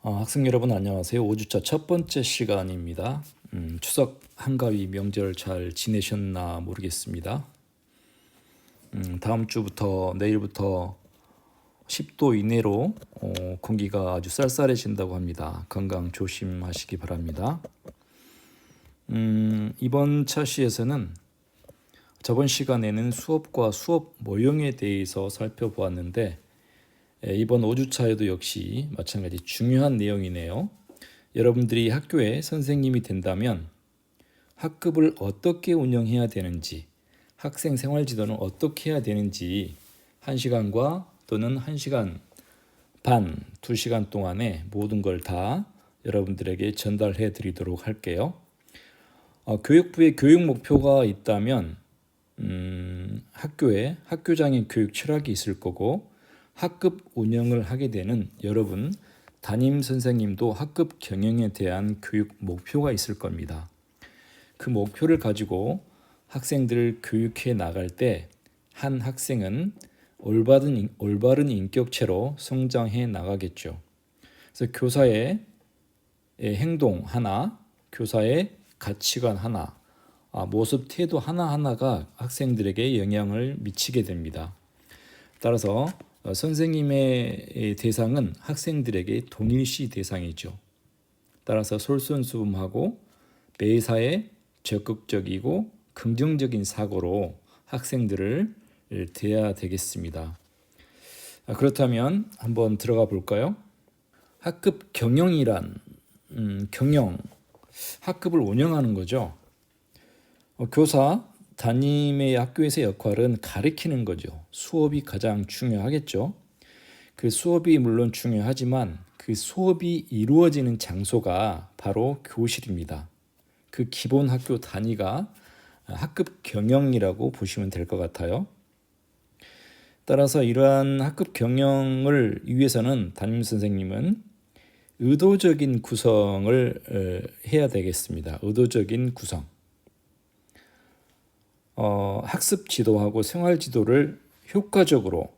학생 여러분 안녕하세요. 5주차 첫 번째 시간입니다. 추석 한가위 명절 잘 지내셨나 모르겠습니다. 다음 주부터 내일부터 10도 이내로 공기가 아주 쌀쌀해진다고 합니다. 건강 조심하시기 바랍니다. 이번 차시에서는 저번 시간에는 수업과 수업 모형에 대해서 살펴보았는데 이번 5주차에도 역시 마찬가지 중요한 내용이네요. 여러분들이 학교에 선생님이 된다면 학급을 어떻게 운영해야 되는지, 학생 생활 지도는 어떻게 해야 되는지 1시간과 또는 1시간 반, 2시간 동안에 모든 걸 다 여러분들에게 전달해 드리도록 할게요. 교육부의 교육 목표가 있다면 학교에 학교장의 교육 철학이 있을 거고 학급 운영을 하게 되는 여러분 담임 선생님도 학급 경영에 대한 교육 목표가 있을 겁니다. 그 목표를 가지고 학생들을 교육해 나갈 때 한 학생은 올바른 인격체로 성장해 나가겠죠. 그래서 교사의 행동 하나, 교사의 가치관 하나, 모습 태도 하나하나가 학생들에게 영향을 미치게 됩니다. 따라서 선생님의 대상은 학생들에게 동일시 대상이죠. 따라서 솔선수범하고 매사에 적극적이고 긍정적인 사고로 학생들을 대해야 되겠습니다. 그렇다면 한번 들어가 볼까요? 학급 경영이란 경영, 학급을 운영하는 거죠. 교사, 담임의 학교에서의 역할은 가르치는 거죠. 수업이 가장 중요하겠죠. 그 수업이 물론 중요하지만 그 수업이 이루어지는 장소가 바로 교실입니다. 그 기본 학교 단위가 학급 경영이라고 보시면 될 것 같아요. 따라서 이러한 학급 경영을 위해서는 담임 선생님은 의도적인 구성을 해야 되겠습니다. 의도적인 구성. 학습 지도하고 생활 지도를 효과적으로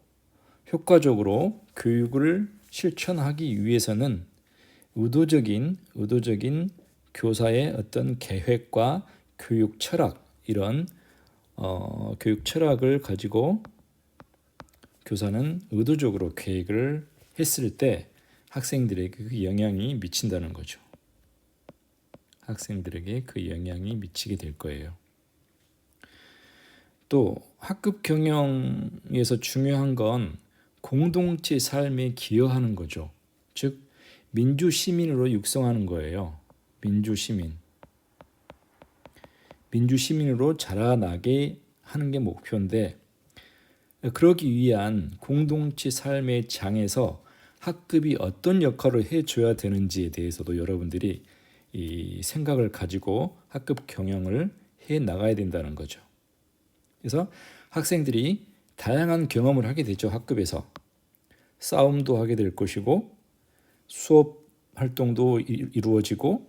교육을 실천하기 위해서는 의도적인 교사의 어떤 계획과 교육 철학 이런 교육 철학을 가지고 교사는 의도적으로 계획을 했을 때 학생들에게 그 영향이 미친다는 거죠. 학생들에게 그 영향이 미치게 될 거예요. 또 학급 경영에서 중요한 건 공동체 삶에 기여하는 거죠. 즉 민주 시민으로 육성하는 거예요. 민주 시민으로 자라나게 하는 게 목표인데 그러기 위한 공동체 삶의 장에서 학급이 어떤 역할을 해줘야 되는지에 대해서도 여러분들이 이 생각을 가지고 학급 경영을 해 나가야 된다는 거죠. 그래서 학생들이 다양한 경험을 하게 되죠. 학급에서 싸움도 하게 될 것이고 수업 활동도 이루어지고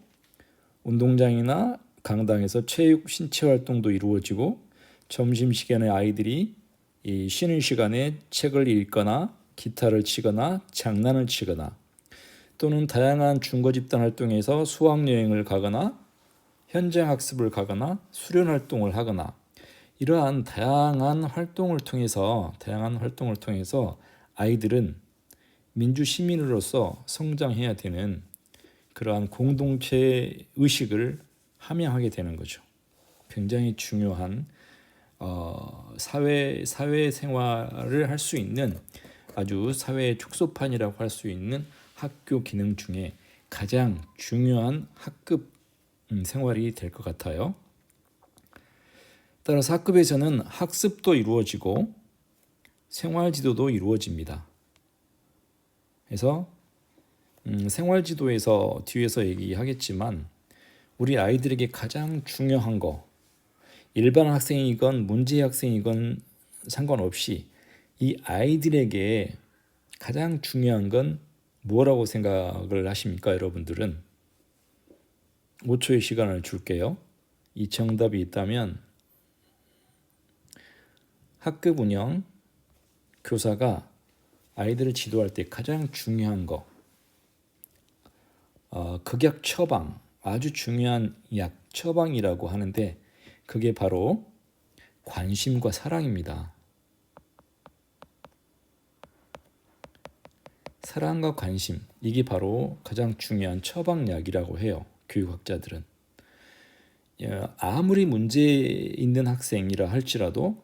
운동장이나 강당에서 체육 신체 활동도 이루어지고 점심시간에 아이들이 이 쉬는 시간에 책을 읽거나 기타를 치거나 장난을 치거나 또는 다양한 중고집단 활동에서 수학여행을 가거나 현장 학습을 가거나 수련 활동을 하거나 이러한 다양한 활동을 통해서 아이들은 민주 시민으로서 성장해야 되는 그러한 공동체 의식을 함양하게 되는 거죠. 굉장히 중요한 사회 생활을 할 수 있는 아주 사회 축소판이라고 할 수 있는 학교 기능 중에 가장 중요한 학급 생활이 될 것 같아요. 따라서 학급에서는 학습도 이루어지고 생활지도도 이루어집니다. 그래서 생활지도에서 뒤에서 얘기하겠지만 우리 아이들에게 가장 중요한 거 일반 학생이건 문제 학생이건 상관없이 이 아이들에게 가장 중요한 건 뭐라고 생각을 하십니까? 여러분들은 5초의 시간을 줄게요. 이 정답이 있다면 학급 운영, 교사가 아이들을 지도할 때 가장 중요한 거 극약 처방, 아주 중요한 약 처방이라고 하는데 그게 바로 관심과 사랑입니다. 사랑과 관심, 이게 바로 가장 중요한 처방약이라고 해요. 교육학자들은. 아무리 문제 있는 학생이라 할지라도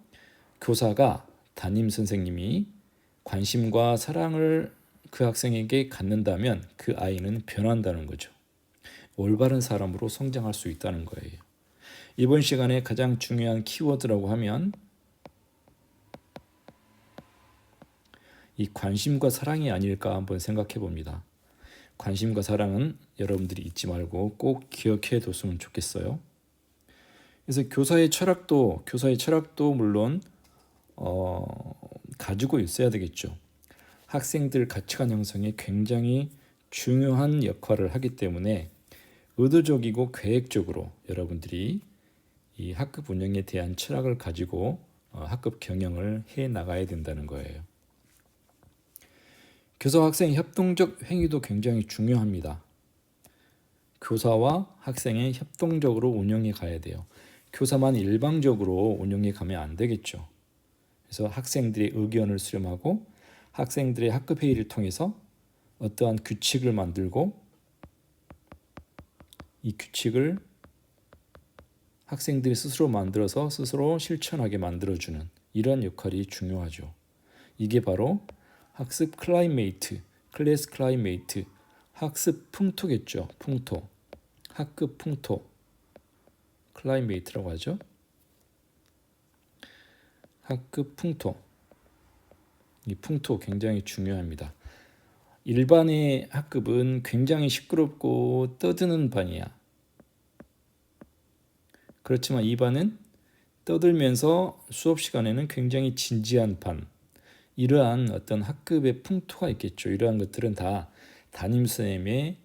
교사가, 담임 선생님이 관심과 사랑을 그 학생에게 갖는다면 그 아이는 변한다는 거죠. 올바른 사람으로 성장할 수 있다는 거예요. 이번 시간에 가장 중요한 키워드라고 하면 이 관심과 사랑이 아닐까 한번 생각해 봅니다. 관심과 사랑은 여러분들이 잊지 말고 꼭 기억해 뒀으면 좋겠어요. 그래서 교사의 철학도 물론 가지고 있어야 되겠죠. 학생들 가치관 형성에 굉장히 중요한 역할을 하기 때문에 의도적이고 계획적으로 여러분들이 이 학급 운영에 대한 철학을 가지고 학급 경영을 해 나가야 된다는 거예요. 교사와 학생의 협동적 행위도 굉장히 중요합니다. 교사와 학생의 협동적으로 운영해 가야 돼요. 교사만 일방적으로 운영해 가면 안 되겠죠. 그래서 학생들의 의견을 수렴하고 학생들의 학급 회의를 통해서 어떠한 규칙을 만들고 이 규칙을 학생들이 스스로 만들어서 스스로 실천하게 만들어주는 이런 역할이 중요하죠. 이게 바로 학습 클라이메이트, 클래스 클라이메이트, 학습 풍토겠죠. 풍토, 학급 풍토, 클라이메이트라고 하죠. 학급 풍토, 이 풍토 굉장히 중요합니다. 일반의 학급은 굉장히 시끄럽고 떠드는 반이야. 그렇지만 이 반은 떠들면서 수업 시간에는 굉장히 진지한 반. 이러한 어떤 학급의 풍토가 있겠죠. 이러한 것들은 다 담임선생님의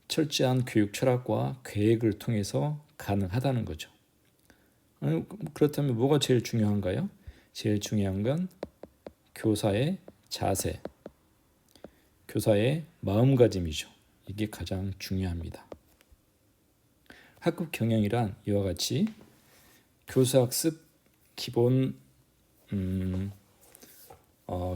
철저한 교육 철학과 계획을 통해서 가능하다는 거죠. 그렇다면 뭐가 제일 중요한가요? 제일 중요한 건 교사의 자세, 교사의 마음가짐이죠. 이게 가장 중요합니다. 학급 경영이란 이와 같이 교사학습 기본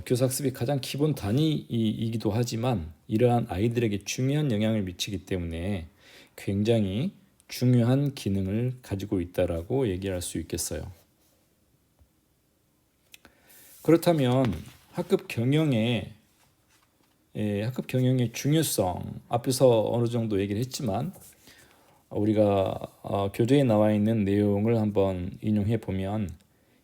교사학습이 가장 기본 단위이기도 하지만 이러한 아이들에게 중요한 영향을 미치기 때문에 굉장히 중요한 기능을 가지고 있다라고 얘기할 수 있겠어요. 그렇다면 학급 경영의 중요성 앞에서 어느 정도 얘기를 했지만 우리가 교재에 나와 있는 내용을 한번 인용해 보면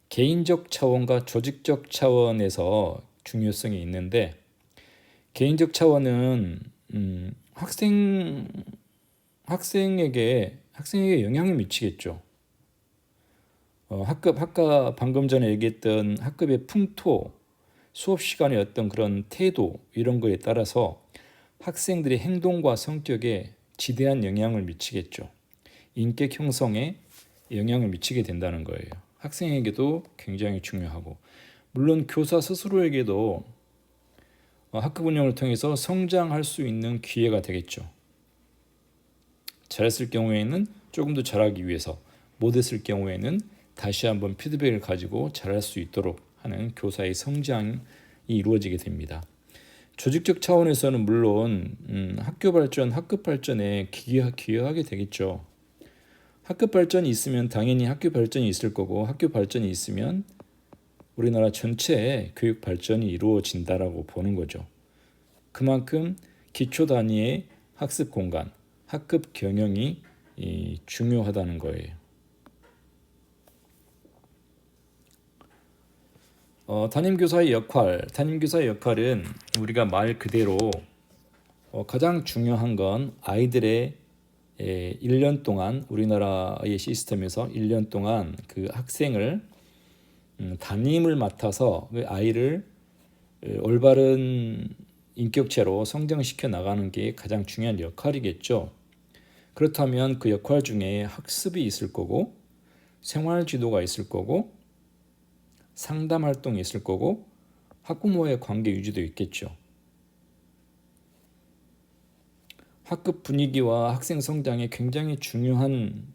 개인적 차원과 조직적 차원에서 중요성이 있는데 개인적 차원은 학생에게 영향을 미치겠죠. 아까 방금 전에 얘기했던 학급의 풍토, 수업 시간의 어떤 그런 태도 이런 거에 따라서 학생들의 행동과 성격에 지대한 영향을 미치겠죠. 인격 형성에 영향을 미치게 된다는 거예요. 학생에게도 굉장히 중요하고 물론 교사 스스로에게도 학급 운영을 통해서 성장할 수 있는 기회가 되겠죠. 잘했을 경우에는 조금 더 잘하기 위해서, 못했을 경우에는 다시 한번 피드백을 가지고 잘할 수 있도록 하는 교사의 성장이 이루어지게 됩니다. 조직적 차원에서는 물론 학교 발전, 학급 발전에 기여하게 되겠죠. 학급 발전이 있으면 당연히 학교 발전이 있을 거고 학교 발전이 있으면 우리나라 전체의 교육 발전이 이루어진다라고 보는 거죠. 그만큼 기초 단위의 학습 공간, 학급 경영이 중요하다는 거예요. 담임교사의 역할은 우리가 말 그대로 가장 중요한 건 아이들의 1년 동안 우리나라의 시스템에서 1년 동안 그 학생을 담임을 맡아서 그 아이를 올바른 인격체로 성장시켜 나가는 게 가장 중요한 역할이겠죠. 그렇다면 그 역할 중에 학습이 있을 거고 생활지도가 있을 거고 상담 활동이 있을 거고 학부모의 관계 유지도 있겠죠. 학급 분위기와 학생 성장에 굉장히 중요한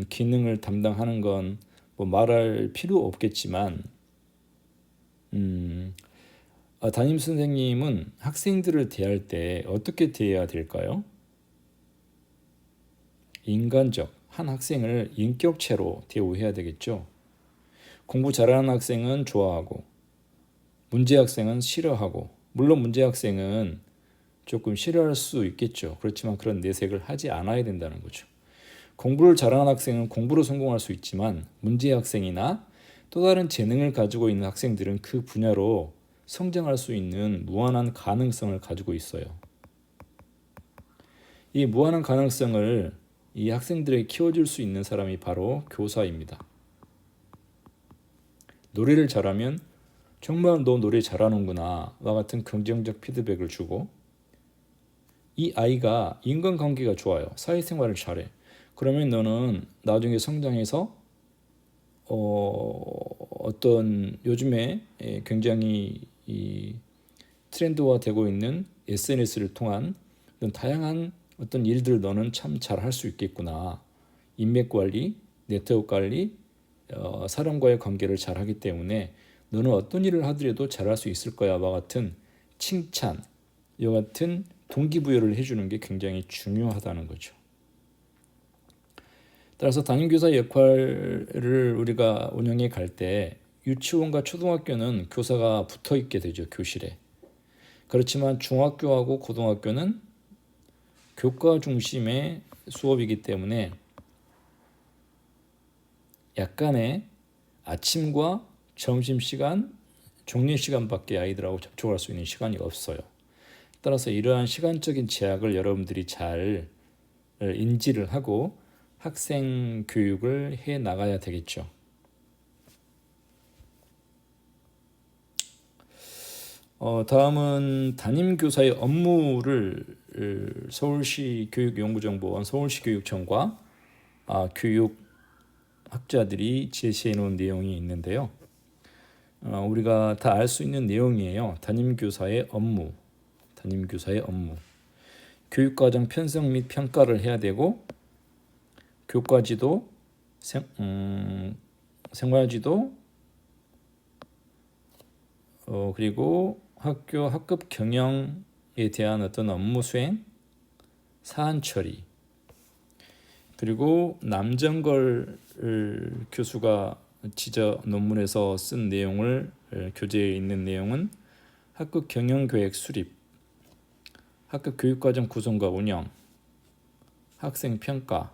기능을 담당하는 건 뭐 말할 필요 없겠지만 담임 선생님은 학생들을 대할 때 어떻게 대해야 될까요? 인간적, 한 학생을 인격체로 대우해야 되겠죠. 공부 잘하는 학생은 좋아하고 문제 학생은 싫어하고, 물론 문제 학생은 조금 싫어할 수 있겠죠. 그렇지만 그런 내색을 하지 않아야 된다는 거죠. 공부를 잘하는 학생은 공부로 성공할 수 있지만 문제 학생이나 또 다른 재능을 가지고 있는 학생들은 그 분야로 성장할 수 있는 무한한 가능성을 가지고 있어요. 이 무한한 가능성을 이 학생들에게 키워줄 수 있는 사람이 바로 교사입니다. 노래를 잘하면 정말 너 노래 잘하는구나 와 같은 긍정적 피드백을 주고, 이 아이가 인간관계가 좋아요. 사회생활을 잘해. 그러면 너는 나중에 성장해서 어떤 요즘에 굉장히 이 트렌드화 되고 있는 SNS를 통한 이런 다양한 어떤 일들을 너는 참 잘할 수 있겠구나. 인맥 관리, 네트워크 관리, 사람과의 관계를 잘하기 때문에 너는 어떤 일을 하더라도 잘할 수 있을 거야와 같은 칭찬, 이와 같은 동기부여를 해주는 게 굉장히 중요하다는 거죠. 따라서 담임교사의 역할을 우리가 운영해 갈 때 유치원과 초등학교는 교사가 붙어 있게 되죠, 교실에. 그렇지만 중학교하고 고등학교는 교과 중심의 수업이기 때문에 약간의 아침과 점심시간, 종례시간밖에 아이들하고 접촉할 수 있는 시간이 없어요. 따라서 이러한 시간적인 제약을 여러분들이 잘 인지를 하고 학생 교육을 해 나가야 되겠죠. 다음은 담임교사의 업무를 서울시 교육연구정보원, 서울시 교육청과 교육학자들이 제시해 놓은 내용이 있는데요. 우리가 다 알 수 있는 내용이에요. 담임교사의 업무. 교육과정 편성 및 평가를 해야 되고, 교과지도, 생활지도, 그리고 학급 경영에 대한 어떤 업무 수행, 사안 처리, 그리고 남정걸 교수가 지저 논문에서 쓴 내용을, 교재에 있는 내용은 학급 경영계획 수립, 학급 교육과정 구성과 운영, 학생 평가,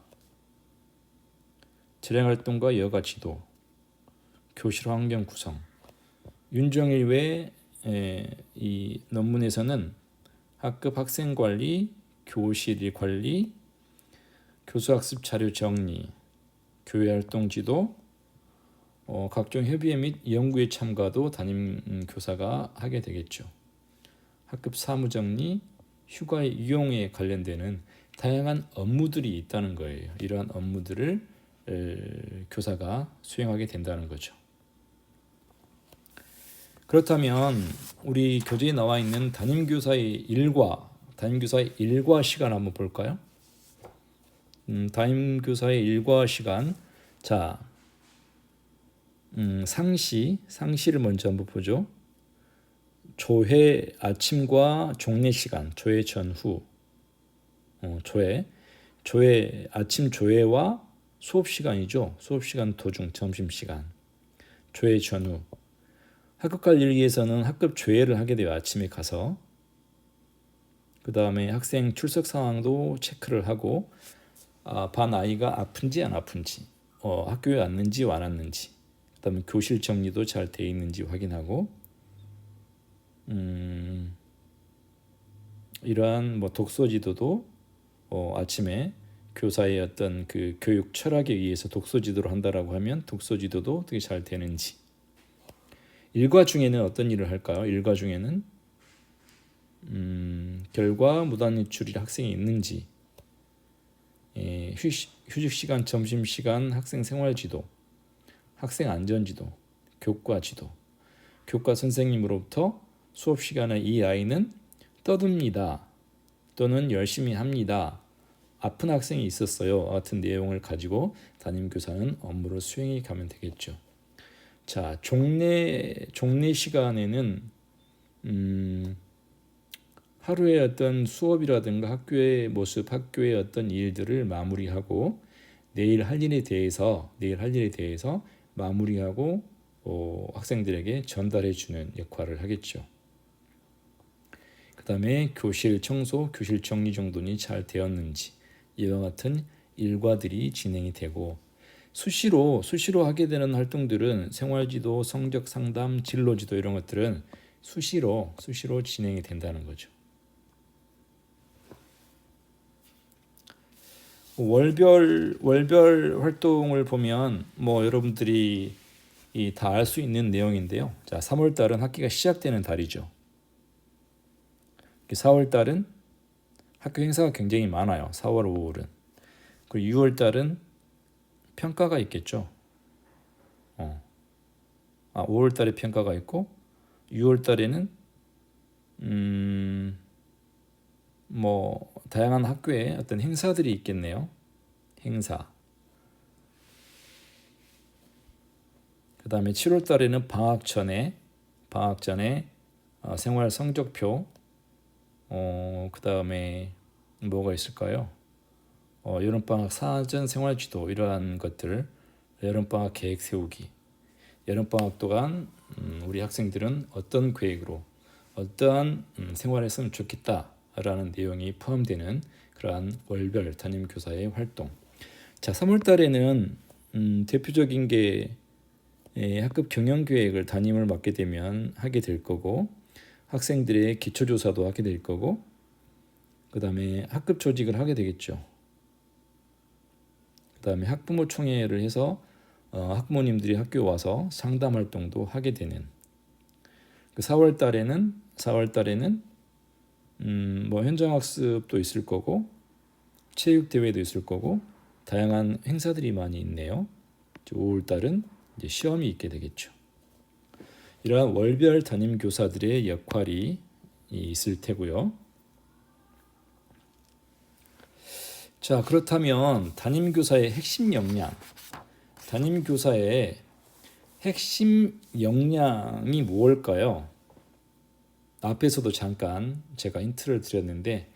재량활동과 여가 지도, 교실 환경 구성. 윤정일 외 이 논문에서는 학급 학생 관리, 교실 관리, 교수학습 자료 정리, 교회 활동 지도, 각종 협의회 및 연구에 참가도 담임 교사가 하게 되겠죠. 학급 사무 정리, 휴가의 이용에 관련되는 다양한 업무들이 있다는 거예요. 이러한 업무들을 교사가 수행하게 된다는 거죠. 그렇다면 우리 교재에 나와 있는 담임교사의 일과 시간 한번 볼까요? 담임교사의 일과 시간. 자, 상시를 먼저 한번 보죠. 조회 아침과 종례 시간, 조회 전후, 조회 아침 조회와 수업 시간이죠. 수업 시간 도중 점심 시간, 조회 전후. 학급 관리를 위해서는 학급 조회를 하게 돼요. 아침에 가서. 그 다음에 학생 출석 상황도 체크를 하고, 반 아이가 아픈지 안 아픈지, 학교에 왔는지 안 왔는지, 그 다음에 교실 정리도 잘 돼 있는지 확인하고, 이러한 독서 지도도 아침에 교사의 어떤 그 교육 철학에 의해서 독서 지도를 한다라고 하면 독서 지도도 어떻게 잘 되는지. 일과 중에는 어떤 일을 할까요? 일과 중에는 결과 무단 유출일 학생이 있는지, 휴식 시간, 점심 시간, 학생 생활 지도, 학생 안전 지도, 교과 지도. 교과 선생님으로부터 수업 시간에 이 아이는 떠듭니다. 또는 열심히 합니다. 아픈 학생이 있었어요. 같은 내용을 가지고 담임교사는 업무를 수행해 가면 되겠죠. 자, 종례 시간에는 하루의 어떤 수업이라든가 학교의 모습, 학교의 어떤 일들을 마무리하고 내일 할 일에 대해서 마무리하고 학생들에게 전달해 주는 역할을 하겠죠. 그 다음에 교실 청소, 교실 정리 정돈이 잘 되었는지 이와 같은 일과들이 진행이 되고 수시로 하게 되는 활동들은 생활지도, 성적 상담, 진로지도 이런 것들은 수시로 진행이 된다는 거죠. 월별 활동을 보면 여러분들이 다 알 수 있는 내용인데요. 자, 3월 달은 학기가 시작되는 달이죠. 4월 달은 학교 행사가 굉장히 많아요. 4월, 5월은. 그리고 6월 달은 평가가 있겠죠. 5월 달에 평가가 있고 6월 달에는 다양한 학교에 어떤 행사들이 있겠네요. 행사. 그 다음에 7월 달에는 방학 전에 생활 성적표. 그 다음에 뭐가 있을까요? 여름방학 사전 생활지도 이러한 것들, 여름방학 계획 세우기. 여름방학 동안 우리 학생들은 어떤 계획으로 어떠한 생활을 했으면 좋겠다라는 내용이 포함되는 그러한 월별 담임교사의 활동. 자, 3월 달에는 대표적인 게 학급 경영계획을 담임을 맡게 되면 하게 될 거고 학생들의 기초조사도 하게 될 거고 그 다음에 학급 조직을 하게 되겠죠. 그 다음에 학부모 총회를 해서 학부모님들이 학교에 와서 상담 활동도 하게 되는 4월 달에는 현장 학습도 있을 거고 체육 대회도 있을 거고 다양한 행사들이 많이 있네요. 5월 달은 이제 시험이 있게 되겠죠. 이러한 월별 담임 교사들의 역할이 있을 테고요. 자, 그렇다면 담임 교사의 핵심 역량이 무엇일까요? 앞에서도 잠깐 제가 힌트를 드렸는데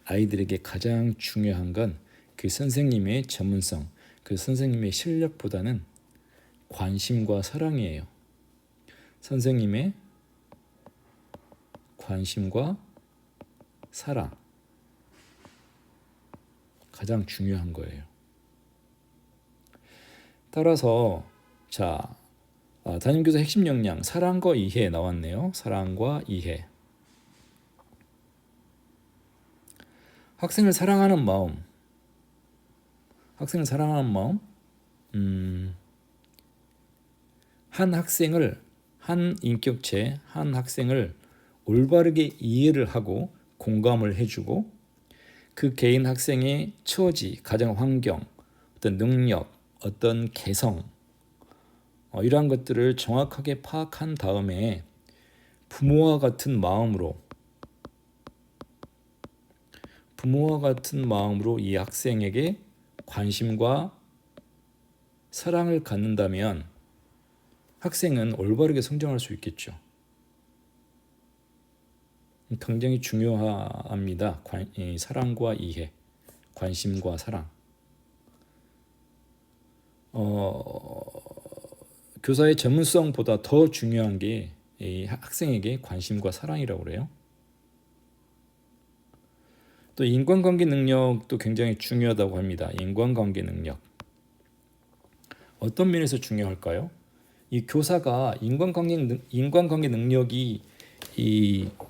아이들에게 가장 중요한 건 그 선생님의 전문성, 그 선생님의 실력보다는 관심과 사랑이에요. 선생님의 관심과 사랑 가장 중요한 거예요. 따라서 담임교사 핵심 역량 사랑과 이해 나왔네요. 사랑과 이해. 학생을 사랑하는 마음. 한 인격체, 한 학생을 올바르게 이해를 하고 공감을 해주고 그 개인 학생의 처지, 가정 환경, 어떤 능력, 어떤 개성 이러한 것들을 정확하게 파악한 다음에 부모와 같은 마음으로 이 학생에게 관심과 사랑을 갖는다면 학생은 올바르게 성장할 수 있겠죠. 굉장히 중요합니다. 사랑과 이해, 관심과 사랑. 교사의 전문성보다 더 중요한 게 학생에게 관심과 사랑이라고 그래요. 또 인간관계 능력도 굉장히 중요하다고 합니다. 인간관계 능력. 어떤 면에서 중요할까요? 이 교사가 인간관계 능력이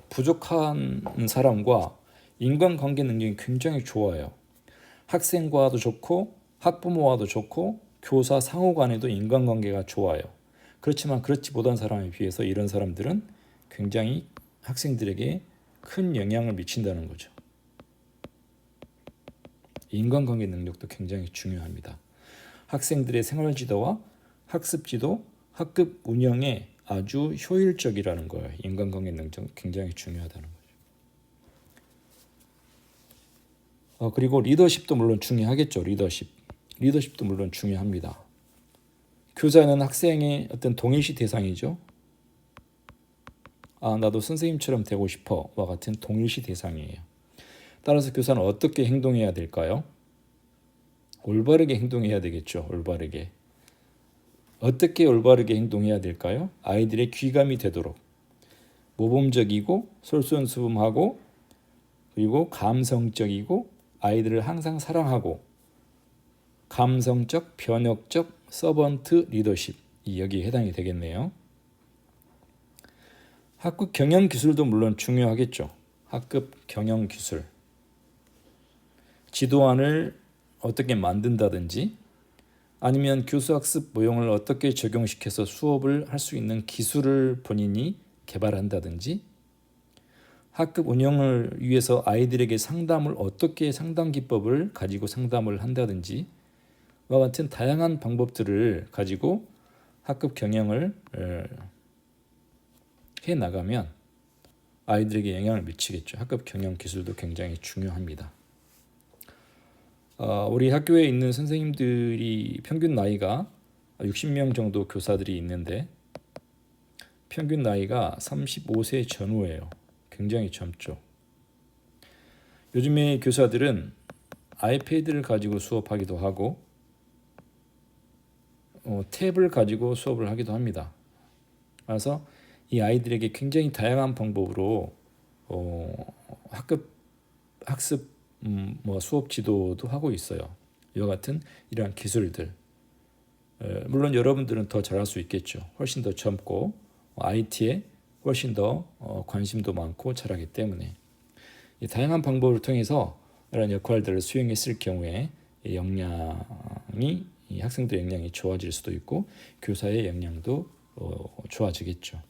부족한 사람과 인간관계 능력이 굉장히 좋아요. 학생과도 좋고 학부모와도 좋고 교사 상호 간에도 인간관계가 좋아요. 그렇지만 그렇지 못한 사람에 비해서 이런 사람들은 굉장히 학생들에게 큰 영향을 미친다는 거죠. 인간관계 능력도 굉장히 중요합니다. 학생들의 생활지도와 학습지도, 학급 운영에 아주 효율적이라는 거예요. 인간관계 능력 굉장히 중요하다는 거죠. 그리고 리더십도 물론 중요하겠죠. 리더십도 물론 중요합니다. 교사는 학생의 어떤 동일시 대상이죠. 나도 선생님처럼 되고 싶어와 같은 동일시 대상이에요. 따라서 교사는 어떻게 행동해야 될까요? 올바르게 행동해야 되겠죠. 올바르게. 어떻게 올바르게 행동해야 될까요? 아이들의 귀감이 되도록 모범적이고 솔선수범하고 그리고 감성적이고 아이들을 항상 사랑하고 감성적, 변혁적 서번트 리더십 여기에 해당이 되겠네요. 학급 경영 기술도 물론 중요하겠죠. 학급 경영 기술. 지도안을 어떻게 만든다든지 아니면 교수학습 모형을 어떻게 적용시켜서 수업을 할 수 있는 기술을 본인이 개발한다든지 학급 운영을 위해서 아이들에게 상담을 어떻게 상담 기법을 가지고 상담을 한다든지 와 같은 다양한 방법들을 가지고 학급 경영을 해 나가면 아이들에게 영향을 미치겠죠. 학급 경영 기술도 굉장히 중요합니다. 우리 학교에 있는 선생님들이 평균 나이가 60명 정도 교사들이 있는데 평균 나이가 35세 전후예요. 굉장히 젊죠. 요즘에 교사들은 아이패드를 가지고 수업하기도 하고 탭을 가지고 수업을 하기도 합니다. 그래서 이 아이들에게 굉장히 다양한 방법으로 학습 수업 지도도 하고 있어요. 이와 같은 이러한 기술들. 물론 여러분들은 더 잘할 수 있겠죠. 훨씬 더 젊고 IT에 훨씬 더 관심도 많고 잘하기 때문에 이 다양한 방법을 통해서 이런 역할들을 수행했을 경우에 이 역량이 이 학생들의 역량이 좋아질 수도 있고 교사의 역량도 좋아지겠죠.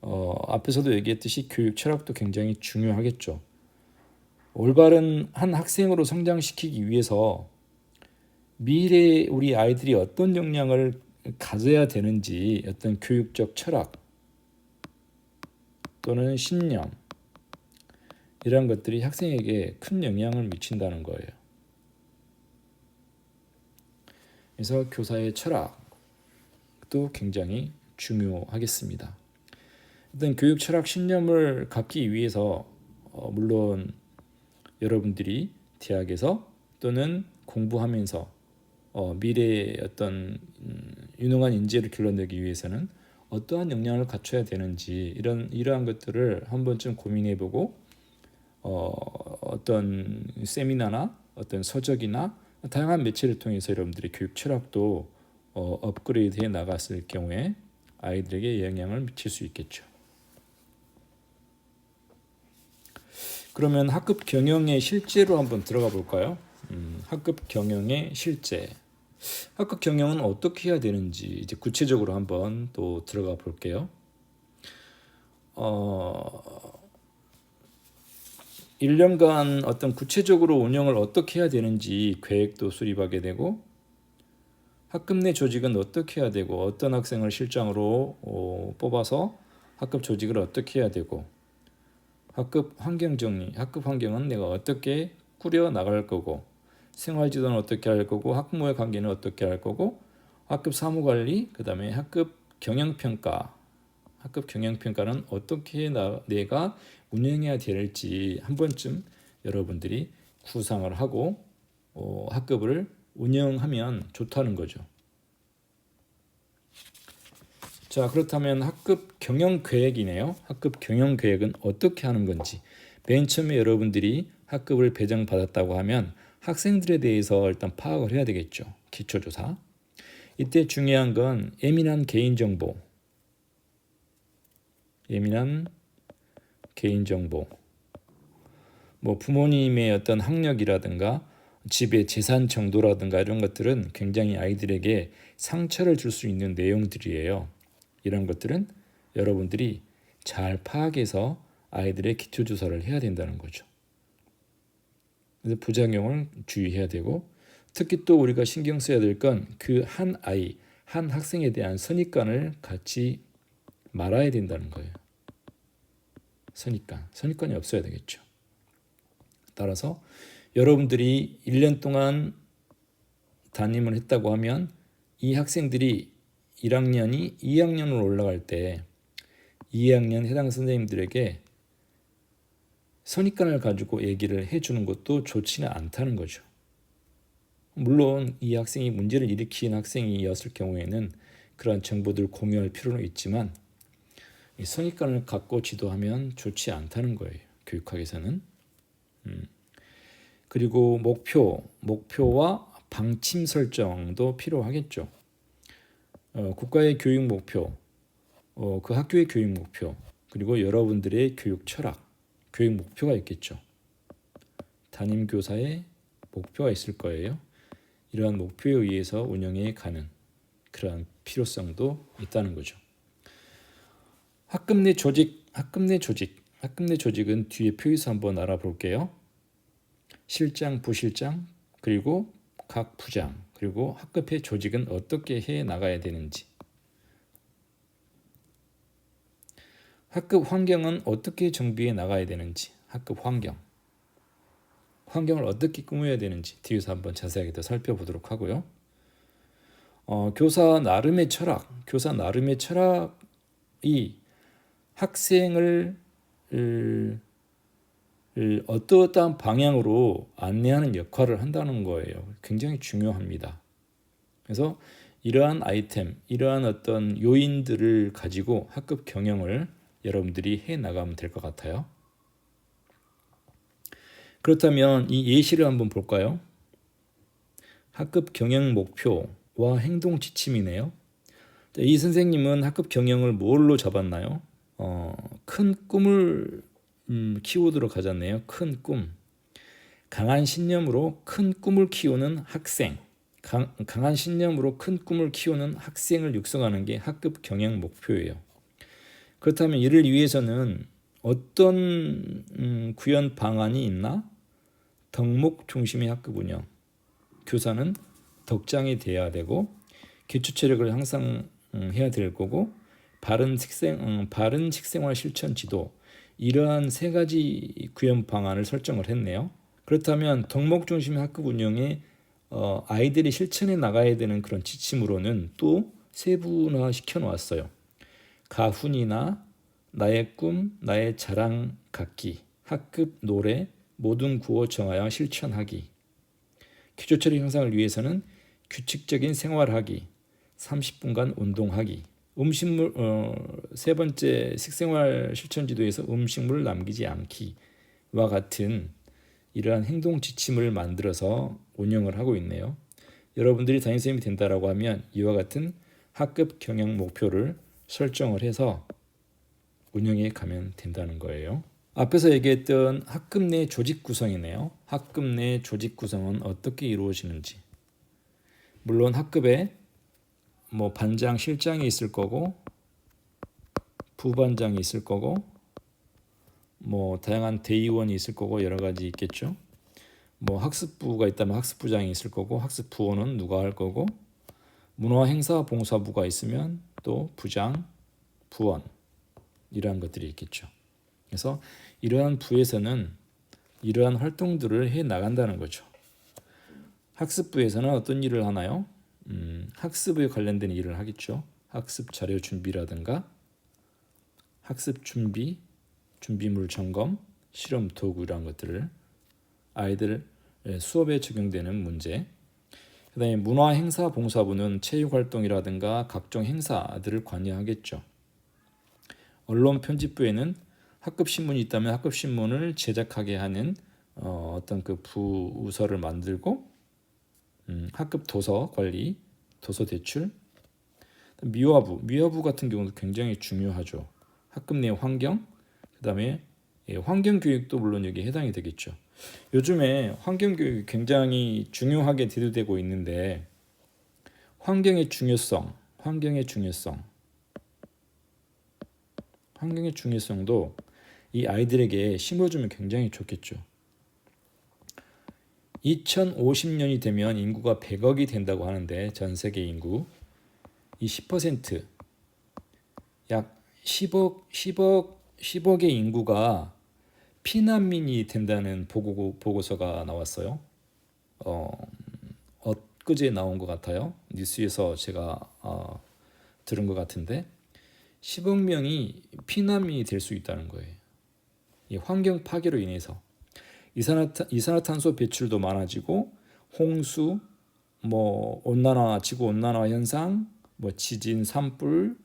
앞에서도 얘기했듯이 교육 철학도 굉장히 중요하겠죠. 올바른 한 학생으로 성장시키기 위해서 미래에 우리 아이들이 어떤 역량을 가져야 되는지 어떤 교육적 철학 또는 신념 이런 것들이 학생에게 큰 영향을 미친다는 거예요. 그래서 교사의 철학도 굉장히 중요하겠습니다. 어떤 교육 철학 신념을 갖기 위해서 물론 여러분들이 대학에서 또는 공부하면서 미래의 어떤 유능한 인재를 길러내기 위해서는 어떠한 역량을 갖춰야 되는지 이러한 것들을 한 번쯤 고민해보고 어떤 세미나나 어떤 서적이나 다양한 매체를 통해서 여러분들의 교육 철학도 업그레이드해 나갔을 경우에 아이들에게 영향을 미칠 수 있겠죠. 그러면 학급 경영의 실제로 한번 들어가 볼까요? 학급 경영의 실제. 학급 경영은 어떻게 해야 되는지 이제 구체적으로 한번 또 들어가 볼게요. 1년간 어떤 구체적으로 운영을 어떻게 해야 되는지 계획도 수립하게 되고 학급 내 조직은 어떻게 해야 되고 어떤 학생을 실장으로 뽑아서 학급 조직을 어떻게 해야 되고 학급 환경 정리, 학급 환경은 내가 어떻게 꾸려 나갈 거고 생활 지도는 어떻게 할 거고 학부모의 관계는 어떻게 할 거고 학급 사무 관리, 그다음에 학급 경영 평가. 학급 경영 평가는 어떻게 내가 운영해야 될지 한 번쯤 여러분들이 구상을 하고 학급을 운영하면 좋다는 거죠. 자, 그렇다면 학급 경영 계획이네요. 학급 경영 계획은 어떻게 하는 건지. 맨 처음에 여러분들이 학급을 배정받았다고 하면 학생들에 대해서 일단 파악을 해야 되겠죠. 기초조사. 이때 중요한 건 예민한 개인정보. 부모님의 어떤 학력이라든가 집의 재산 정도라든가 이런 것들은 굉장히 아이들에게 상처를 줄 수 있는 내용들이에요. 이런 것들은 여러분들이 잘 파악해서 아이들의 기초조사를 해야 된다는 거죠. 그래서 부작용을 주의해야 되고 특히 또 우리가 신경 써야 될 건 그 한 아이, 한 학생에 대한 선입관을 갖지 말아야 된다는 거예요. 선입관이 없어야 되겠죠. 따라서 여러분들이 1년 동안 담임을 했다고 하면 이 학생들이 1학년이 2학년으로 올라갈 때 2학년 해당 선생님들에게 선입관을 가지고 얘기를 해주는 것도 좋지는 않다는 거죠. 물론 이 학생이 문제를 일으킨 학생이었을 경우에는 그러한 정보들을 공유할 필요는 있지만 이 선입관을 갖고 지도하면 좋지 않다는 거예요. 교육학에서는. 그리고 목표와 방침 설정도 필요하겠죠. 국가의 교육 목표, 그 학교의 교육 목표, 그리고 여러분들의 교육 철학, 교육 목표가 있겠죠. 담임 교사의 목표가 있을 거예요. 이러한 목표에 의해서 운영해 가는 그러한 필요성도 있다는 거죠. 학급 내 조직은 뒤에 표에서 한번 알아볼게요. 실장, 부실장, 그리고 각 부장, 그리고 학급의 조직은 어떻게 해 나가야 되는지, 학급 환경은 어떻게 정비해 나가야 되는지, 학급 환경을 어떻게 꾸며야 되는지 뒤에서 한번 자세하게 더 살펴보도록 하고요. 교사 나름의 철학이 학생을 어떠한 방향으로 안내하는 역할을 한다는 거예요. 굉장히 중요합니다. 그래서 이러한 이러한 어떤 요인들을 가지고 학급 경영을 여러분들이 해 나가면 될 것 같아요. 그렇다면 이 예시를 한번 볼까요? 학급 경영 목표와 행동 지침이네요. 이 선생님은 학급 경영을 뭘로 잡았나요? 큰 꿈을 키워드로 가졌네요. 큰 꿈. 강한 신념으로 큰 꿈을 키우는 학생. 강한 신념으로 큰 꿈을 키우는 학생을 육성하는 게 학급 경영 목표예요. 그렇다면 이를 위해서는 어떤 구현 방안이 있나? 덕목 중심의 학급 운영. 교사는 덕장이 돼야 되고 기초 체력을 항상 해야 될 거고 바른 식생활 실천 지도, 이러한 세 가지 구현 방안을 설정을 했네요. 그렇다면 덕목 중심의 학급 운영에 아이들이 실천해 나가야 되는 그런 지침으로는 또 세분화 시켜 놓았어요. 가훈이나 나의 꿈, 나의 자랑 갖기, 학급 노래, 모든 구호 정하여 실천하기. 기초체력 향상을 위해서는 규칙적인 생활하기, 30분간 운동하기, 음식물 세 번째 식생활 실천 지도에서 음식물을 남기지 않기와 같은 이러한 행동 지침을 만들어서 운영을 하고 있네요. 여러분들이 담임선생님이 된다라고 하면 이와 같은 학급 경영 목표를 설정을 해서 운영해 가면 된다는 거예요. 앞에서 얘기했던 학급 내 조직 구성이네요. 학급 내 조직 구성은 어떻게 이루어지는지. 물론 학급에 반장, 실장이 있을 거고 부반장이 있을 거고 다양한 대의원이 있을 거고 여러 가지 있겠죠. 학습부가 있다면 학습부장이 있을 거고 학습부원은 누가 할 거고 문화행사봉사부가 있으면 또 부장, 부원 이러한 것들이 있겠죠. 그래서 이러한 부에서는 이러한 활동들을 해 나간다는 거죠. 학습부에서는 어떤 일을 하나요? 학습에 관련된 일을 하겠죠. 학습 자료 준비라든가 학습 준비물 점검, 실험 도구 이런 것들을 아이들 수업에 적용되는 문제. 그다음에 문화행사봉사부는 체육활동이라든가 각종 행사들을 관여하겠죠. 언론편집부에는 학급신문이 있다면 학급신문을 제작하게 하는 어떤 그 부서를 만들고 학급 도서 관리, 도서 대출, 미화부 같은 경우도 굉장히 중요하죠. 학급 내 환경, 그다음에 환경 교육도 물론 여기에 해당이 되겠죠. 요즘에 환경 교육이 굉장히 중요하게 대두되고 있는데 환경의 중요성도 이 아이들에게 심어주면 굉장히 좋겠죠. 2050년이 되면 인구가 100억이 된다고 하는데 전 세계 인구 이 10% 약 10억의 인구가 피난민이 된다는 보고서가 나왔어요. 엊그제 나온 것 같아요. 뉴스에서 제가 들은 것 같은데 10억 명이 피난민이 될 수 있다는 거예요. 이 환경 파괴로 인해서 이산화탄소 배출도 많아지고 홍수, 지구 온난화 현상, 지진, 산불,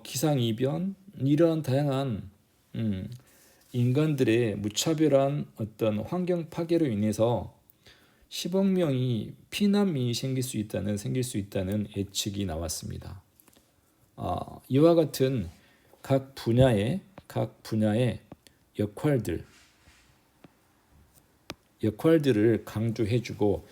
기상 이변 이런 다양한 인간들의 무차별한 어떤 환경 파괴로 인해서 10억 명이 피난민이 생길 수 있다는 예측이 나왔습니다. 이와 같은 각 분야의 역할들을 강조해주고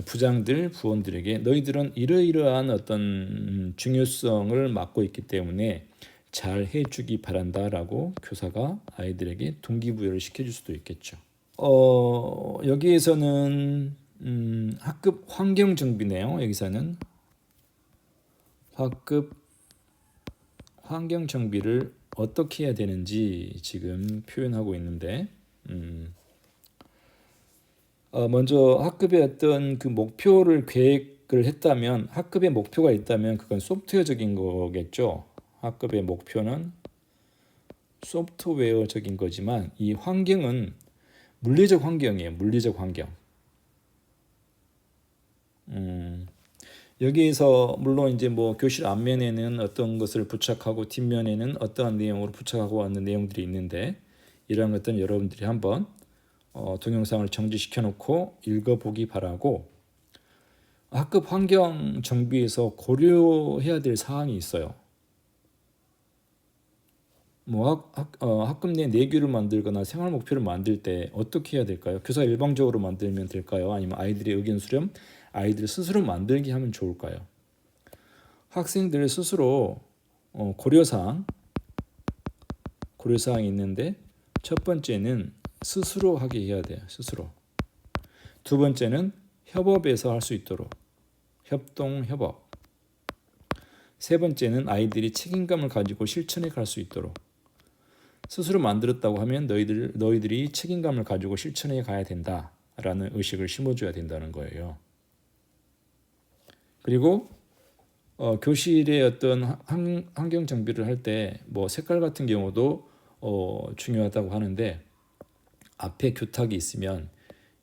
부장들, 부원들에게 너희들은 이러이러한 어떤 중요성을 맡고 있기 때문에 잘 해주기 바란다라고 교사가 아이들에게 동기부여를 시켜줄 수도 있겠죠. 여기에서는 학급 환경정비네요. 여기서는 학급 환경정비를 어떻게 해야 되는지 지금 표현하고 있는데 먼저 학급의 어떤 그 목표를 계획을 했다면 학급의 목표가 있다면 그건 소프트웨어적인 거겠죠. 학급의 목표는 소프트웨어적인 거지만 이 환경은 물리적 환경이에요. 물리적 환경. 여기에서 물론 이제 교실 앞면에는 어떤 것을 부착하고 뒷면에는 어떠한 내용으로 부착하고 왔는 내용들이 있는데 이러한 것들은 여러분들이 한번 동영상을 정지시켜 놓고 읽어보기 바라고 학급 환경 정비에서 고려해야 될 사항이 있어요. 학급 내 내규를 만들거나 생활 목표를 만들 때 어떻게 해야 될까요? 교사가 일방적으로 만들면 될까요? 아니면 아이들의 의견 수렴, 아이들 스스로 만들게 하면 좋을까요? 학생들 스스로 고려사항이 있는데 첫 번째는 스스로 하게 해야 돼요. 스스로. 두 번째는 협업해서 할 수 있도록 협동, 협업. 세 번째는 아이들이 책임감을 가지고 실천해 갈 수 있도록 스스로 만들었다고 하면 너희들이 책임감을 가지고 실천해 가야 된다라는 의식을 심어줘야 된다는 거예요. 그리고 교실의 어떤 환경 정비를 할 때 색깔 같은 경우도 중요하다고 하는데 앞에 교탁이 있으면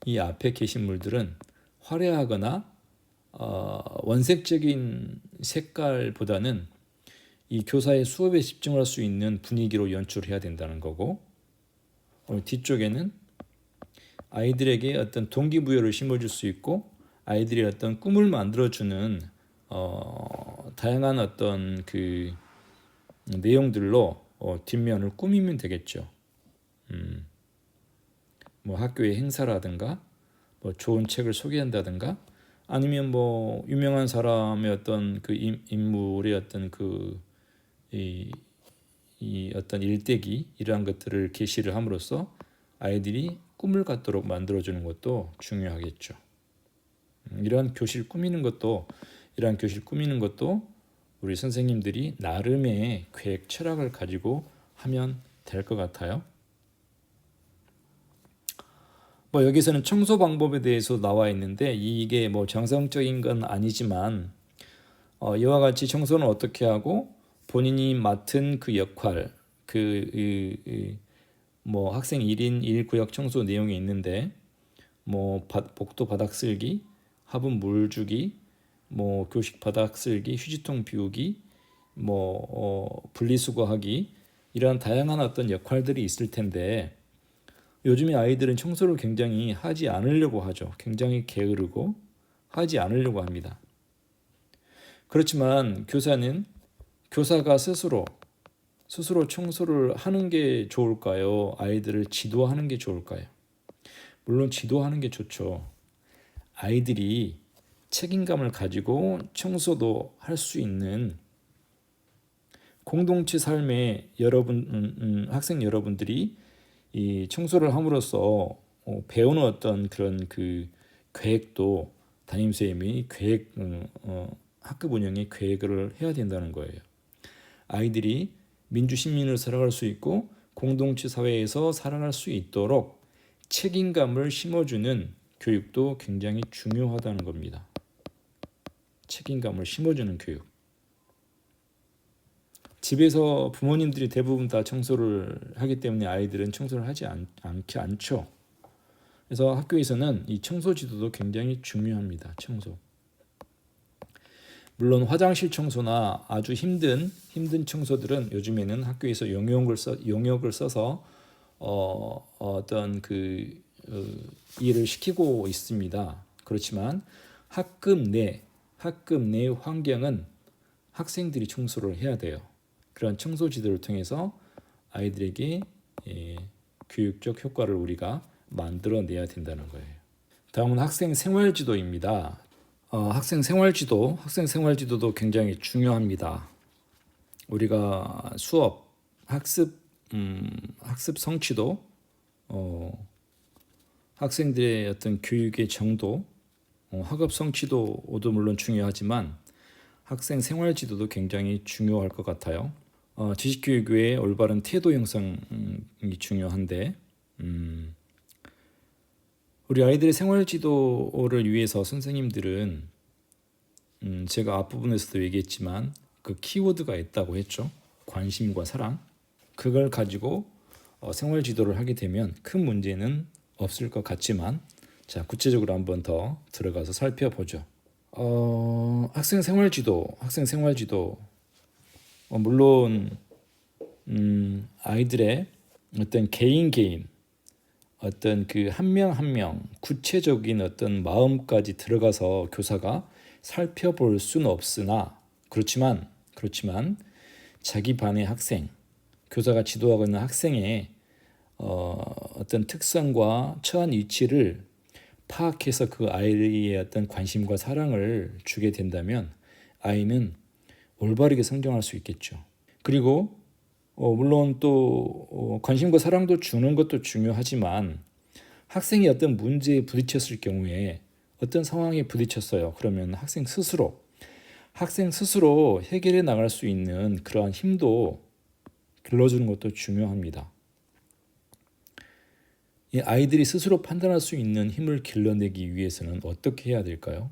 이 앞에 게시물들은 화려하거나 원색적인 색깔보다는 이 교사의 수업에 집중할 수 있는 분위기로 연출해야 된다는 거고 뒤쪽에는 아이들에게 어떤 동기부여를 심어줄 수 있고 아이들의 어떤 꿈을 만들어주는 다양한 어떤 그 내용들로 뒷면을 꾸미면 되겠죠. 학교의 행사라든가 좋은 책을 소개한다든가 아니면 유명한 사람의 어떤 그 인물의 어떤 이 어떤 일대기 이러한 것들을 게시를 함으로써 아이들이 꿈을 갖도록 만들어주는 것도 중요하겠죠. 이러한 교실 꾸미는 것도 우리 선생님들이 나름의 계획 철학을 가지고 하면 될 것 같아요. 여기서는 청소 방법에 대해서 나와 있는데 이게 정상적인 건 아니지만 이와 같이 청소는 어떻게 하고 본인이 맡은 그 역할 학생 1인 1구역 청소 내용이 있는데 복도 바닥 쓸기, 화분 물 주기, 교식 바닥 쓸기, 휴지통 비우기, 분리수거하기 이런 다양한 어떤 역할들이 있을 텐데 요즘에 아이들은 청소를 굉장히 하지 않으려고 하죠. 굉장히 게으르고 하지 않으려고 합니다. 그렇지만 교사가 스스로 청소를 하는 게 좋을까요? 아이들을 지도하는 게 좋을까요? 물론 지도하는 게 좋죠. 아이들이 책임감을 가지고 청소도 할 수 있는 공동체 삶에 학생 여러분들이 이 청소를 함으로써 배우는 어떤 그런 그 계획도 담임선생님이 학급 운영의 계획을 해야 된다는 거예요. 아이들이 민주시민으로 살아갈 수 있고 공동체 사회에서 살아갈 수 있도록 책임감을 심어주는 교육도 굉장히 중요하다는 겁니다. 책임감을 심어주는 교육. 집에서 부모님들이 대부분 다 청소를 하기 때문에 아이들은 청소를 하지 않죠. 그래서 학교에서는 이 청소 지도도 굉장히 중요합니다. 청소. 물론 화장실 청소나 아주 힘든 청소들은 요즘에는 학교에서 용역을 써서 어떤 이해를 시키고 있습니다. 그렇지만 학급 내 환경은 학생들이 청소를 해야 돼요. 그런 청소 지도를 통해서 아이들에게 교육적 효과를 우리가 만들어내야 된다는 거예요. 다음은 학생 생활 지도입니다. 학생 생활 지도도 굉장히 중요합니다. 우리가 수업, 학습 성취도, 학생들의 어떤 교육의 정도, 학업 성취도도 물론 중요하지만 학생 생활 지도도 굉장히 중요할 것 같아요. 지식교육 외에 올바른 태도 형성이 중요한데, 우리 아이들의 생활 지도를 위해서 선생님들은 제가 앞부분에서도 얘기했지만 그 키워드가 있다고 했죠. 관심과 사랑. 그걸 가지고 생활 지도를 하게 되면 큰 문제는 없을 것 같지만, 자, 구체적으로 한번 더 들어가서 살펴보죠. 학생 생활 지도 물론 아이들의 어떤 개인 어떤 그 한 명 한 명 구체적인 어떤 마음까지 들어가서 교사가 살펴볼 수는 없으나 그렇지만 자기 반의 학생, 교사가 지도하고 있는 학생의 어떤 특성과 처한 위치를 파악해서 그 아이의 어떤 관심과 사랑을 주게 된다면 아이는 올바르게 성장할 수 있겠죠. 그리고 물론 또 관심과 사랑도 주는 것도 중요하지만 학생이 어떤 문제에 부딪혔을 경우에 어떤 상황에 부딪혔어요. 그러면 학생 스스로 해결해 나갈 수 있는 그러한 힘도 길러주는 것도 중요합니다. 이 아이들이 스스로 판단할 수 있는 힘을 길러내기 위해서는 어떻게 해야 될까요?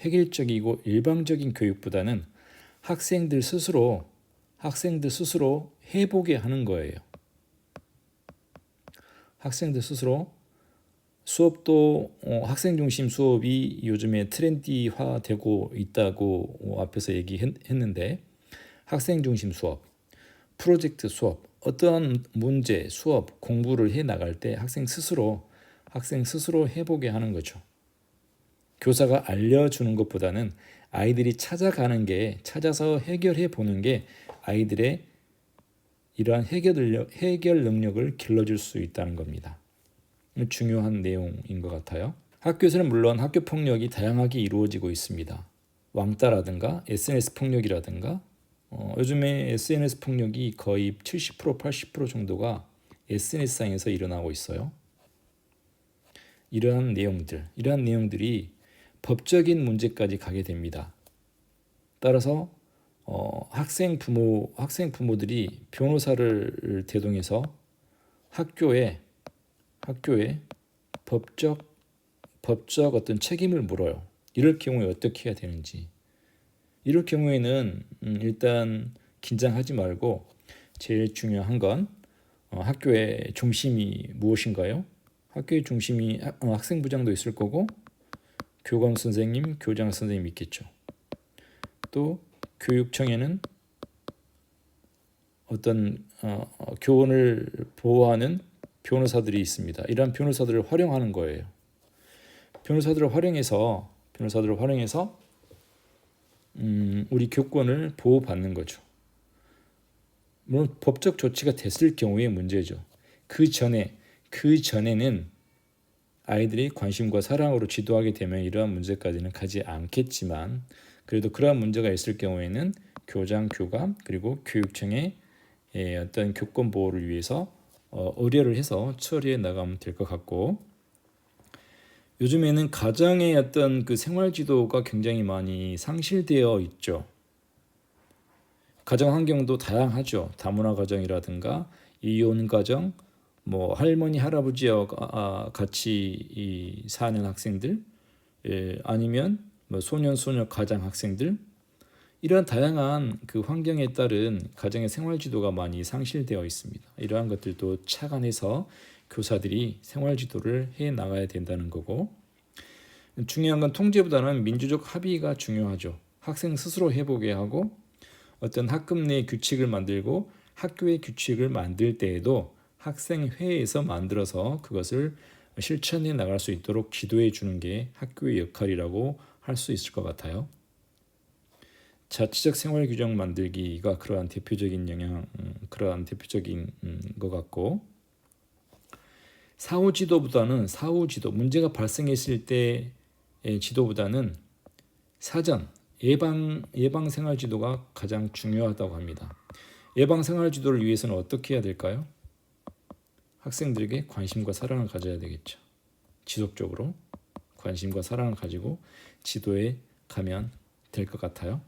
획일적이고 일방적인 교육보다는 학생들 스스로 해보게 하는 거예요. 학생들 스스로 수업도 학생 중심 수업이 요즘에 트렌디화되고 있다고 앞에서 얘기했는데, 학생 중심 수업, 프로젝트 수업, 어떠한 문제, 수업, 공부를 해 나갈 때 학생 스스로 해보게 하는 거죠. 교사가 알려주는 것보다는 아이들이 찾아서 해결해 보는 게 아이들의 이러한 해결 능력을 길러줄 수 있다는 겁니다. 중요한 내용인 것 같아요. 학교에서는 물론 학교 폭력이 다양하게 이루어지고 있습니다. 왕따라든가 SNS 폭력이라든가 요즘에 SNS 폭력이 거의 70% 80% 정도가 SNS상에서 일어나고 있어요. 이러한 내용들이 법적인 문제까지 가게 됩니다. 따라서 학생 부모들이 변호사를 대동해서 학교에 법적 어떤 책임을 물어요. 이럴 경우에 어떻게 해야 되는지. 이럴 경우에는 일단 긴장하지 말고 제일 중요한 건 학교의 중심이 무엇인가요? 학교의 중심이 학생부장도 있을 거고 교감 선생님, 교장 선생님 있겠죠. 또 교육청에는 어떤 교원을 보호하는 변호사들이 있습니다. 이러한 변호사들을 활용하는 거예요. 변호사들을 활용해서 우리 교권을 보호받는 거죠. 물론 법적 조치가 됐을 경우의 문제죠. 그 전에는 아이들이 관심과 사랑으로 지도하게 되면 이러한 문제까지는 가지 않겠지만, 그래도 그러한 문제가 있을 경우에는 교장, 교감 그리고 교육청의 어떤 교권 보호를 위해서 의뢰를 해서 처리해 나가면 될 것 같고, 요즘에는 가정의 어떤 그 생활 지도가 굉장히 많이 상실되어 있죠. 가정 환경도 다양하죠. 다문화 가정이라든가 이혼 가정, 뭐 할머니 할아버지와 같이 사는 학생들, 아니면 뭐 소년 소녀 가장 학생들, 이러한 다양한 그 환경에 따른 가정의 생활 지도가 많이 상실되어 있습니다. 이러한 것들도 착안해서 교사들이 생활 지도를 해 나가야 된다는 거고, 중요한 건 통제보다는 민주적 합의가 중요하죠. 학생 스스로 해보게 하고 어떤 학급 내 규칙을 만들고 학교의 규칙을 만들 때에도 학생회에서 만들어서 그것을 실천해 나갈 수 있도록 지도해 주는 게 학교의 역할이라고 할 수 있을 것 같아요. 자치적 생활 규정 만들기가 그러한 대표적인 그러한 대표적인 것 같고, 사후 지도보다는 문제가 발생했을 때의 지도보다는 사전 예방 생활 지도가 가장 중요하다고 합니다. 예방 생활 지도를 위해서는 어떻게 해야 될까요? 학생들에게 관심과 사랑을 가져야 되겠죠. 지속적으로 관심과 사랑을 가지고 지도에 가면 될 것 같아요.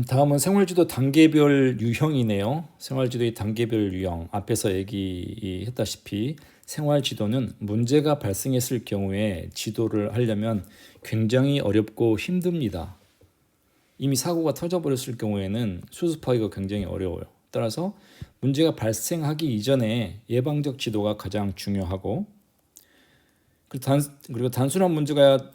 다음은 생활지도 단계별 유형이네요. 생활지도의 단계별 유형. 앞에서 얘기했다시피 생활지도는 문제가 발생했을 경우에 지도를 하려면 굉장히 어렵고 힘듭니다. 이미 사고가 터져버렸을 경우에는 수습하기가 굉장히 어려워요. 따라서 문제가 발생하기 이전에 예방적 지도가 가장 중요하고, 그리고 단순한 문제가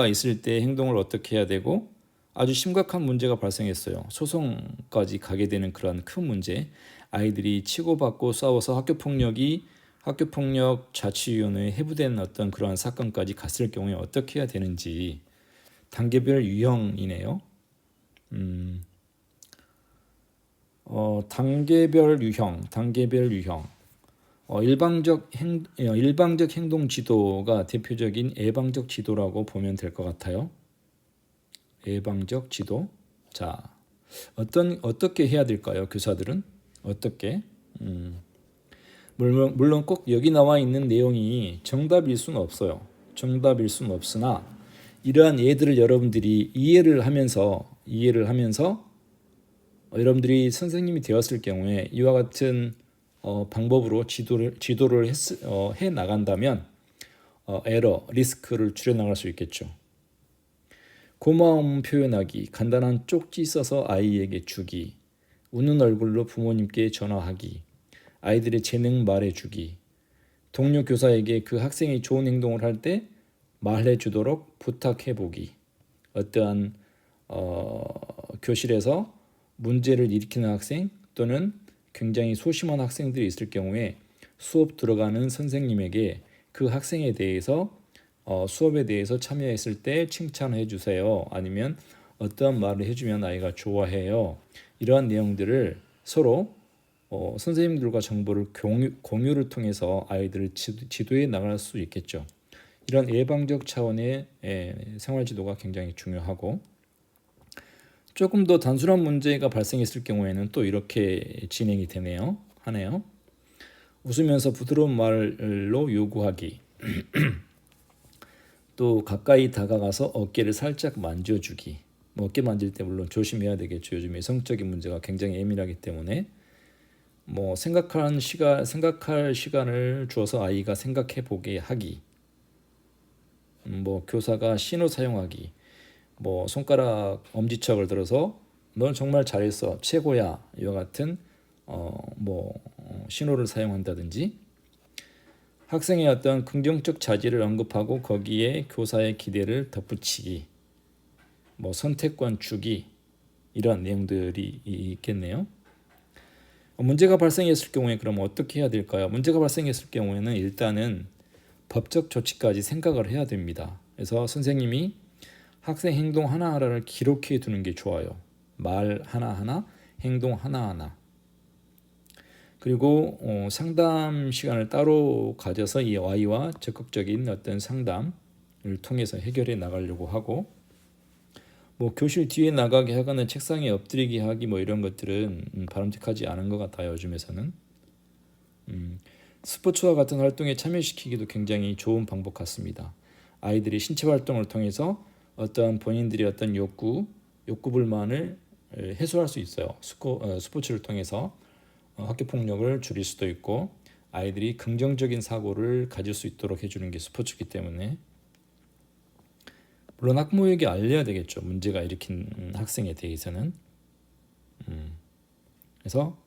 있을 때 행동을 어떻게 해야 되고, 아주 심각한 문제가 발생했어요. 소송까지 가게 되는 그런 큰 문제, 아이들이 치고받고 싸워서 학교폭력 자치위원회에 해부된 어떤 그러한 사건까지 갔을 경우에 어떻게 해야 되는지 단계별 유형이네요. 단계별 유형. 일방적 행동 지도가 대표적인 예방적 지도라고 보면 될 것 같아요. 예방적 지도. 자, 어떻게 해야 될까요? 교사들은 어떻게? 물론 꼭 여기 나와 있는 내용이 정답일 수는 없어요. 정답일 수는 없으나 이러한 예들을 여러분들이 이해를 하면서 여러분들이 선생님이 되었을 경우에 이와 같은 방법으로 지도를 해 나간다면 리스크를 줄여 나갈 수 있겠죠. 고마움 표현하기, 간단한 쪽지 써서 아이에게 주기, 웃는 얼굴로 부모님께 전화하기, 아이들의 재능 말해주기, 동료 교사에게 그 학생이 좋은 행동을 할 때 말해주도록 부탁해보기, 어떠한 교실에서 문제를 일으키는 학생 또는 굉장히 소심한 학생들이 있을 경우에 수업 들어가는 선생님에게 그 학생에 대해서 수업에 대해서 참여했을 때 칭찬해 주세요. 아니면 어떠한 말을 해주면 아이가 좋아해요. 이러한 내용들을 서로 선생님들과 정보를 공유를 통해서 아이들을 지도해 나갈 수 있겠죠. 이런 예방적 차원의 생활지도가 굉장히 중요하고, 조금 더 단순한 문제가 발생했을 경우에는 또 이렇게 진행이 하네요. 웃으면서 부드러운 말로 요구하기, 또 가까이 다가가서 어깨를 살짝 만져주기. 어깨 만질 때 물론 조심해야 되겠죠. 요즘 성적인 문제가 굉장히 예민하기 때문에 생각할 시간을 주어서 아이가 생각해 보게 하기. 교사가 신호 사용하기. 손가락 엄지척을 들어서 넌 정말 잘했어, 최고야, 이와 같은 신호를 사용한다든지, 학생의 어떤 긍정적 자질을 언급하고 거기에 교사의 기대를 덧붙이기, 선택권 주기, 이런 내용들이 있겠네요. 문제가 발생했을 경우에 그럼 어떻게 해야 될까요? 문제가 발생했을 경우에는 일단은 법적 조치까지 생각을 해야 됩니다. 그래서 선생님이 학생 행동 하나하나를 기록해 두는 게 좋아요. 말 하나하나, 행동 하나하나. 그리고 상담 시간을 따로 가져서 이 아이와 적극적인 어떤 상담을 통해서 해결해 나가려고 하고, 교실 뒤에 나가게 하거나 책상에 엎드리게 하기 이런 것들은 바람직하지 않은 것 같아요. 요즘에서는 스포츠와 같은 활동에 참여시키기도 굉장히 좋은 방법 같습니다. 아이들이 신체 활동을 통해서 어떤 본인들의 어떤 욕구 불만을 해소할 수 있어요. 스포츠를 통해서 학교 폭력을 줄일 수도 있고 아이들이 긍정적인 사고를 가질 수 있도록 해주는 게 스포츠이기 때문에 물론 학부모에게 알려야 되겠죠. 문제가 일으킨 학생에 대해서는. 그래서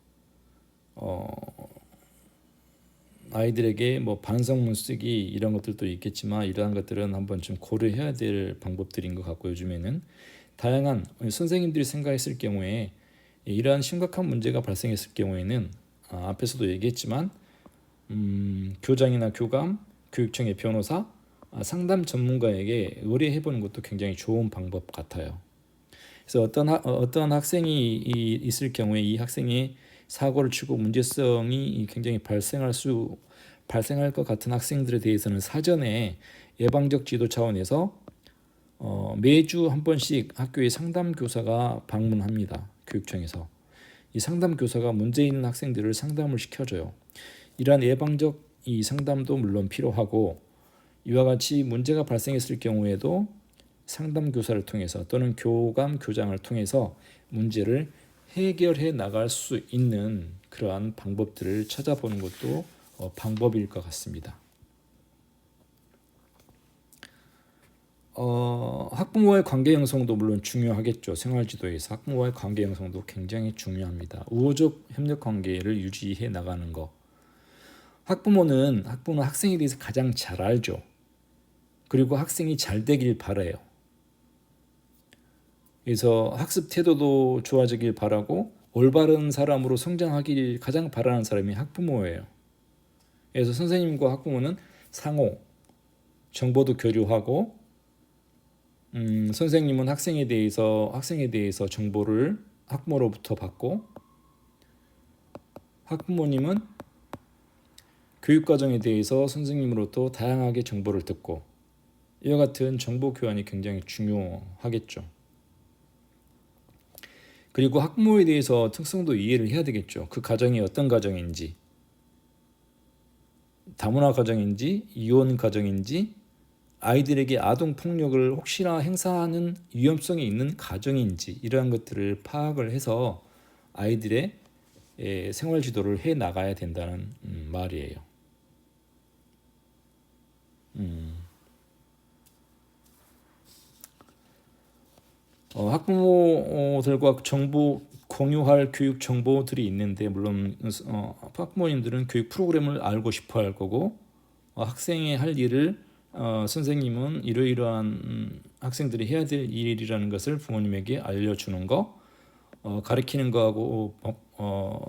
아이들에게 뭐 반성문 쓰기 이런 것들도 있겠지만 이러한 것들은 한번 좀 고려해야 될 방법들인 것 같고 요즘에는 다양한 선생님들이 생각했을 경우에 이러한 심각한 문제가 발생했을 경우에는 앞에서도 얘기했지만 교장이나 교감, 교육청의 변호사, 상담 전문가에게 의뢰해보는 것도 굉장히 좋은 방법 같아요. 그래서 어떤 학생이 있을 경우에 이 학생이 사고를 치고 문제성이 굉장히 발생할 것 같은 학생들에 대해서는 사전에 예방적 지도 차원에서 매주 한 번씩 학교의 상담 교사가 방문합니다. 교육청에서 이 상담 교사가 문제 있는 학생들을 상담을 시켜줘요. 이러한 예방적 이 상담도 물론 필요하고 이와 같이 문제가 발생했을 경우에도 상담 교사를 통해서 또는 교감 교장을 통해서 문제를 해결해 나갈 수 있는 그러한 방법들을 찾아보는 것도 방법일 것 같습니다. 학부모와의 관계 형성도 물론 중요하겠죠. 생활지도에서 학부모와의 관계 형성도 굉장히 중요합니다. 우호적 협력 관계를 유지해 나가는 것. 학부모는 학생에 대해서 가장 잘 알죠. 그리고 학생이 잘 되길 바라요. 그래서 학습 태도도 좋아지길 바라고 올바른 사람으로 성장하길 가장 바라는 사람이 학부모예요. 그래서 선생님과 학부모는 상호 정보도 교류하고 선생님은 학생에 대해서 정보를 학부모로부터 받고 학부모님은 교육과정에 대해서 선생님으로부터 다양하게 정보를 듣고 이와 같은 정보 교환이 굉장히 중요하겠죠. 그리고 학부모에 대해서 특성도 이해를 해야 되겠죠. 그 가정이 어떤 가정인지, 다문화 가정인지, 이혼 가정인지, 아이들에게 아동 폭력을 혹시나 행사하는 위험성이 있는 가정인지 이러한 것들을 파악을 해서 아이들의 생활 지도를 해 나가야 된다는 말이에요. 학부모들과 정보 공유할 교육 정보들이 있는데 물론 학부모님들은 교육 프로그램을 알고 싶어 할 거고 학생이 할 일을 선생님은 이러이러한 학생들이 해야 될 일이라는 것을 부모님에게 알려주는 거 가르치는 거하고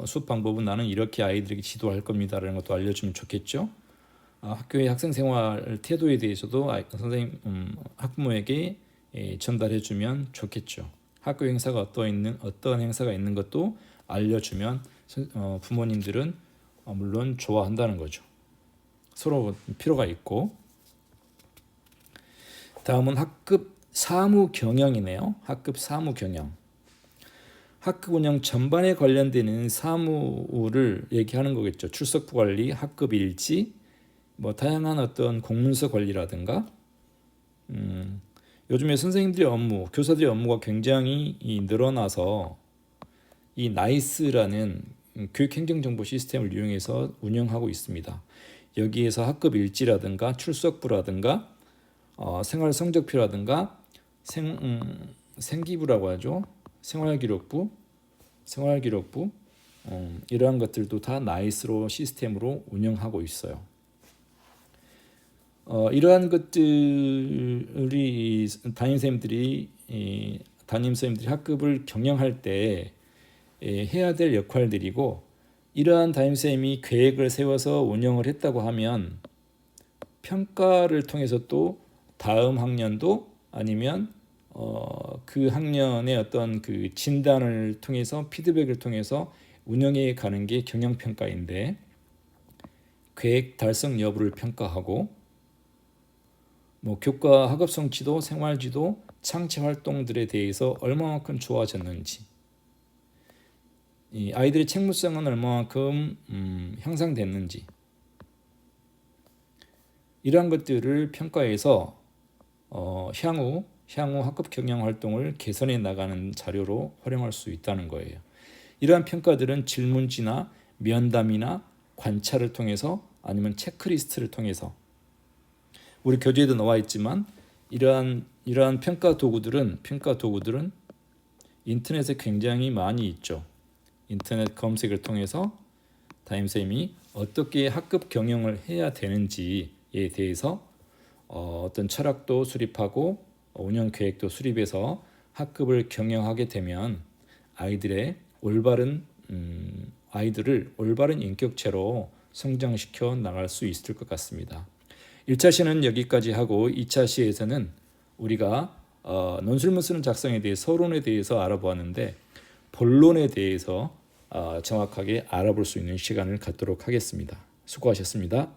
수업 방법은 나는 이렇게 아이들에게 지도할 겁니다라는 것도 알려주면 좋겠죠. 학교의 학생생활 태도에 대해서도 학부모에게 전달해주면 좋겠죠. 학교 행사가 어떤 행사가 있는 것도 알려주면 부모님들은 물론 좋아한다는 거죠. 서로 필요가 있고. 다음은 학급 사무 경영이네요. 학급 사무 경영. 학급 운영 전반에 관련되는 사무를 얘기하는 거겠죠. 출석부 관리, 학급 일지, 뭐 다양한 어떤 공문서 관리라든가. 요즘에 선생님들의 업무, 교사들의 업무가 굉장히 늘어나서 이 나이스라는 교육행정정보 시스템을 이용해서 운영하고 있습니다. 여기에서 학급 일지라든가 출석부라든가 생활성적표라든가 생기부라고 하죠. 생활기록부 이러한 것들도 다 나이스로 시스템으로 운영하고 있어요. 이러한 것들이 담임선생님들이 학급을 경영할 때 해야 될 역할들이고 이러한 담임선생님이 계획을 세워서 운영을 했다고 하면 평가를 통해서 또 다음 학년도 아니면 그 학년의 어떤 그 진단을 통해서 피드백을 통해서 운영해 가는 게 경영평가인데 계획 달성 여부를 평가하고 뭐 교과 학업성 지도, 생활지도, 창체 활동들에 대해서 얼마만큼 좋아졌는지 이 아이들의 책무성은 얼마만큼 향상됐는지 이러한 것들을 평가해서 향후 향후 학급 경영 활동을 개선해 나가는 자료로 활용할 수 있다는 거예요. 이러한 평가들은 질문지나 면담이나 관찰을 통해서 아니면 체크리스트를 통해서 우리 교재에도 나와 있지만 이러한 평가 도구들은 인터넷에 굉장히 많이 있죠. 인터넷 검색을 통해서 담임쌤이 어떻게 학급 경영을 해야 되는지에 대해서 어떤 철학도 수립하고 운영 계획도 수립해서 학급을 경영하게 되면 아이들을 올바른 인격체로 성장시켜 나갈 수 있을 것 같습니다. 1차 시는 여기까지 하고 2차 시에서는 우리가 논술문 쓰는 작성에 대해 서론에 대해서 알아보았는데 본론에 대해서 정확하게 알아볼 수 있는 시간을 갖도록 하겠습니다. 수고하셨습니다.